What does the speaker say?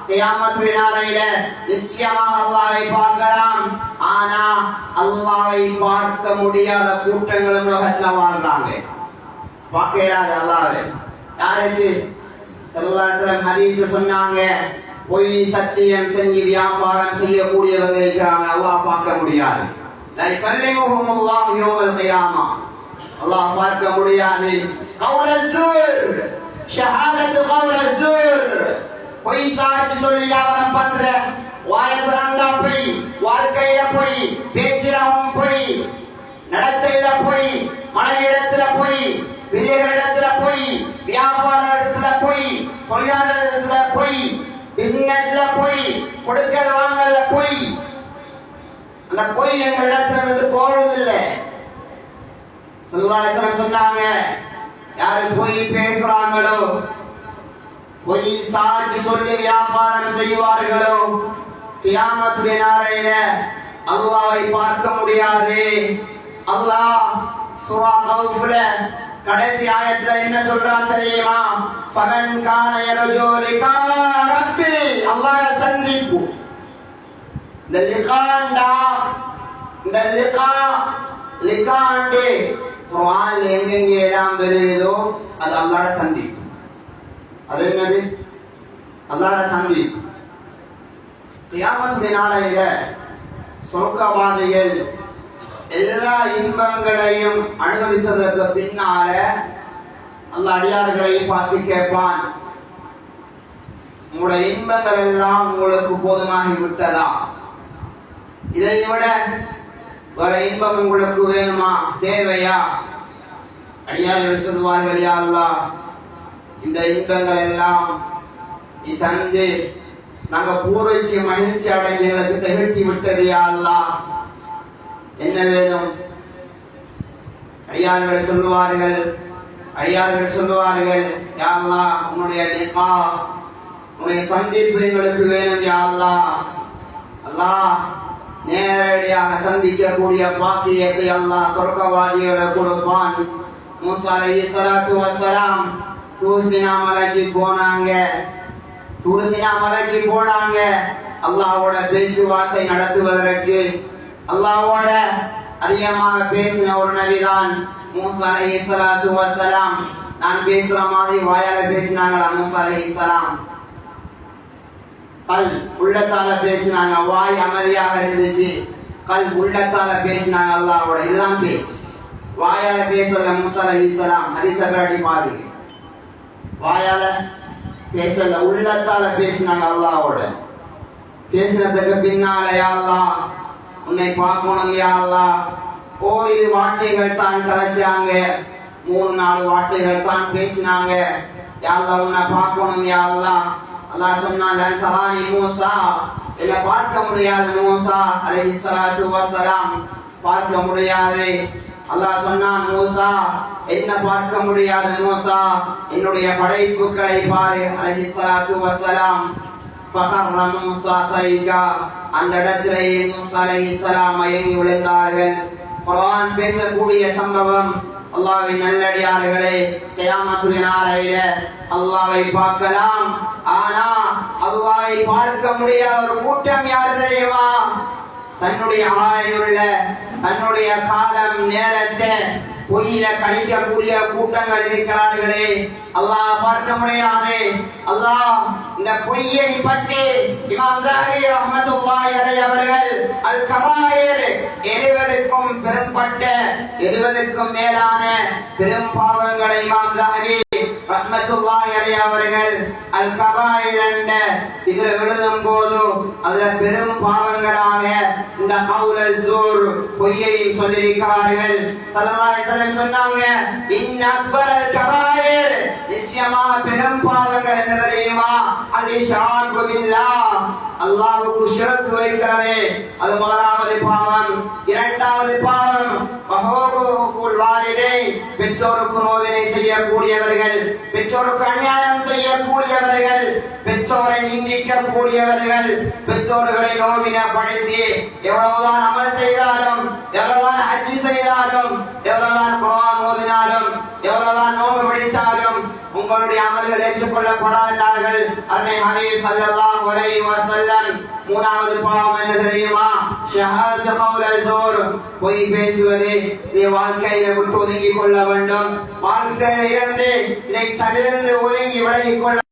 கியாமத்துடைய நாளையில நிச்சயமாக அல்லாஹ்வை பார்க்கலாம். ஆனா அல்லாஹ்வை பார்க்க முடியாத கூட்டங்களும் உலகத்துல வாழ்றாங்க. பார்க்கலாத அல்லாஹ்வை யாருக்கு? ஸல்லல்லாஹு அலைஹி வஸல்லம் ஹதீஸ்ல சொன்னாங்க, பொய் சத்தியம் செஞ்சு வியாபாரம் செய்யக்கூடியவங்க இருக்கிறாங்க, அல்லாஹ் பார்க்க முடியாது. லா யகல்லிமுஹும் அல்லாஹ் யௌமல் கியாமா, அல்லாஹ் பார்க்க முடியாது. கௌல ஸூர், ஷஹாதத்து கௌல ஸூர், பொய் சாட்சி சொல்லி வியாபாரம் பண்ற, வாயத்திறந்தா பொய், வாழ்க்கையில பொய், பேச்சிலும் பொய், நடத்தையில பொய், மனைவியிடத்துல பொய், பிள்ளைகளிடத்துல பொய், வியாபார இடத்துல பொய், தொழிலாளர் இடத்துல பொய், பிசினஸ்ல பொய், கொடுக்கல் வாங்கல பொய். அந்த பொய் எங்க இடத்துல இருந்து போறதில்லை. ஸல்லல்லாஹு அலைஹி வஸல்லம் சொன்னாங்க, யாரு பொய் பேசுறாங்களோ, பொய் சாட்சி சொல்லி வியாபாரம் செய்வார்களோ, கியாமத்துடைய நாளையில அல்லாஹ்வை பார்க்க முடியாது. அல்லாஹ் சூரா கௌஃப்ல கடைசி ஆயத்துல என்ன சொல்றான் தெரியுமா? ஃபமன் கான யர்ஜூ லிகா ரப்பி, அல்லாஹ்வை சந்திப்பு. இந்த லிகாண்டா, இந்த லிகாண்டே குர்ஆன்ல எங்கெங்க எல்லாம் வருதோ அது அல்லாஹ்வை சந்திப்பு. அது என்னது? அல்லாஹ்வை சந்திப்பு. கியாமத்துடைய நாளையில சொர்க்கவாதிகள் எல்லா இன்பங்களையும் அனுபவித்ததற்கு பின்னால அல்லாஹ் அடியார்களை பார்த்து கேட்பான், உங்களுடைய இன்பங்கள் எல்லாம் உங்களுக்கு போதுமாகி விட்டதா? இதை விட வேற இன்பம் உங்களுக்கு வேணுமா, தேவையா? அடியார்கள் சொல்வார்கள், யா அல்லாஹ், இந்த இன்பங்கள் எல்லாம் நீ தந்து நாங்க பூர்வச்சி மகிழ்ச்சி அடைஞ்சு எங்களுக்கு திகழ்த்தி விட்டது, யா அல்லாஹ், என்ன வேணும்? அடியார்கள் சொல்லுவார்கள், யா அல்லாஹ், உன்னுடைய லிகா, உன்னுடைய சந்திப்பு எங்களுக்கு வேணும், யா அல்லாஹ். அல்லாஹ் நேரடியாக சந்திக்கக்கூடிய பாக்கியத்தை அல்லாஹ் சொர்க்கவாதிகளை கொடுப்பான். மூசா அலைஹிஸ்ஸலாத்து வஸ்ஸலாம் தூர்சினா மலைக்கு போனாங்க அல்லாஹ்வோட பேச்சுவார்த்தை நடத்துவதற்கு. அல்லாஹ்வோட அதிகமாக பேசின ஒரு நபிதான் மூசா அலைஹிஸ்ஸலாத்து வஸ்ஸலாம். நான் பேசுற மாதிரி வாயால பேசினாங்களா மூசா அலைஹிஸ்ஸலாம்? கல் உள்ளத்தால பேசினாங்க, வாய் அமைதியாக இருந்துச்சு. கல் உள்ளத்தால பேசினாங்க அல்லாஹ்வோட. இதுதான் பேச்சு. வாயால பேசல மூசா அலைஹிஸ்ஸலாம். ஹரிசபடி பாருங்க, வாயால பேசல, உள்ளத்தால பேசினாங்க அல்லாஹ்வோட. பேசினதுக்கு பின்னால, யா அல்லாஹ், உன்னை பார்க்கணும் யா அல்லாஹ். ஓரிரு வார்த்தைகள் தான் கலைச்சாங்க, 3-4 வார்த்தைகள் தான் பேசினாங்க. யா அல்லாஹ், உன்னை பார்க்கணும் யா அல்லாஹ். அல்லாஹ் சொன்னான், லன் தரானி மூசா, என்னை பார்க்க முடியாது மூசா அலைஹிஸ்ஸலாத்து வஸ்ஸலாம், பார்க்க முடியாது. அல்லாஹ் சொன்னான், மூசா, என்ன பார்க்க முடியாது மூசா, என்னுடைய படைப்புகளை பாரு அலைஹிஸ்ஸலாத்து வஸ்ஸலாம். ஃபஹர்ர மூசா சைகா, அந்த இடத்திலேயே மூசா அலைஹிஸ்ஸலாம் மயங்கி விழுந்தார்கள். குர்ஆன் பேசக்கூடிய சம்பவம். அல்லாஹ்வின் நல்லடியார்களே, கியாமத்துடைய நாளையில அல்லாஹ்வை பார்க்கலாம். ஆனா அல்லாஹ்வை பார்க்க முடியாத ஒரு கூட்டம் யார் தெரியுமா? தன்னுடைய ஆயுள்ள, தன்னுடைய காலம் நேரத்தை பொய்யில கழிக்கக்கூடிய கூட்டங்கள் இருக்கிறார்களே, அல்லாஹ் பார்க்க முடியாது. அல்லாஹ் இந்த பொய்யை பற்றி இமாம் ஸஹாபி ரஹ்மத்துல்லாஹி அலைஹி அவர்கள் அல் கபாயிர், 70க்கும் பெரும்பட்ட 70க்கும் மேலான பெரும் பாவங்களை இமாம் ஸஹாபி ரஹ்மத்துல்லாஹி அலைஹி அவர்கள் அல் கபாயிர் என்ற இதுல எழுதும் போது அதுல பெரும் பாவங்களாக இந்த கௌலல் ஸூர், பொய்யையும் சொல்லியிருக்கிறார்கள். ஸல்லல்லாஹு அலைஹி வஸல்லம் சொன்னாங்க, இன் அக்பரல் கபாயிர், நிச்சயமாக பெரும் பாவங்கள் என்ன தெரியுமா? அல் இஷ்ராக்கு பில்லாஹ், அல்லாஹ்வுக்கு ஷிர்க் வைக்கிறது, அது முதலாவது பாவம். இரண்டாவது பாவம் வஹூகுல் வாலிதைன், பெற்றோருக்கு நோவினை செய்யக்கூடியவர்கள், பெற்றோருக்கு அநியாயம் செய்யக்கூடியவர்கள், பெற்றோரை நிந்திக்கக்கூடியவர்கள், பெற்றோர்களை நோவினப்படுத்தி எவ்வளவுதான் அமல் செய்தாலும், எவ்வளவுதான் ஹஜ் செய்தாலும், எவ்வளவுதான் குர்ஆன் ஓதினாலும், எவ்வளவுதான் நோன்பு பிடித்தாலும் உங்களுடைய அமல்கள் ஏற்றுக்கொள்ளப்படாதார்கள். அருமை ஹபீப் ஸல்லல்லாஹு அலைஹி வஸல்லம் மூணாவது பாவம் என்ன தெரியுமா? ஷஹாதத்து கௌலல் ஸூர், பொய் பேசுவது. நீ வாழ்க்கையில விட்டு ஒதுங்கிக் கொள்ள வேண்டும். வாழ்க்கையில இருந்து இதை தவிர்த்து ஒதுங்கி விலகிக் கொள்ள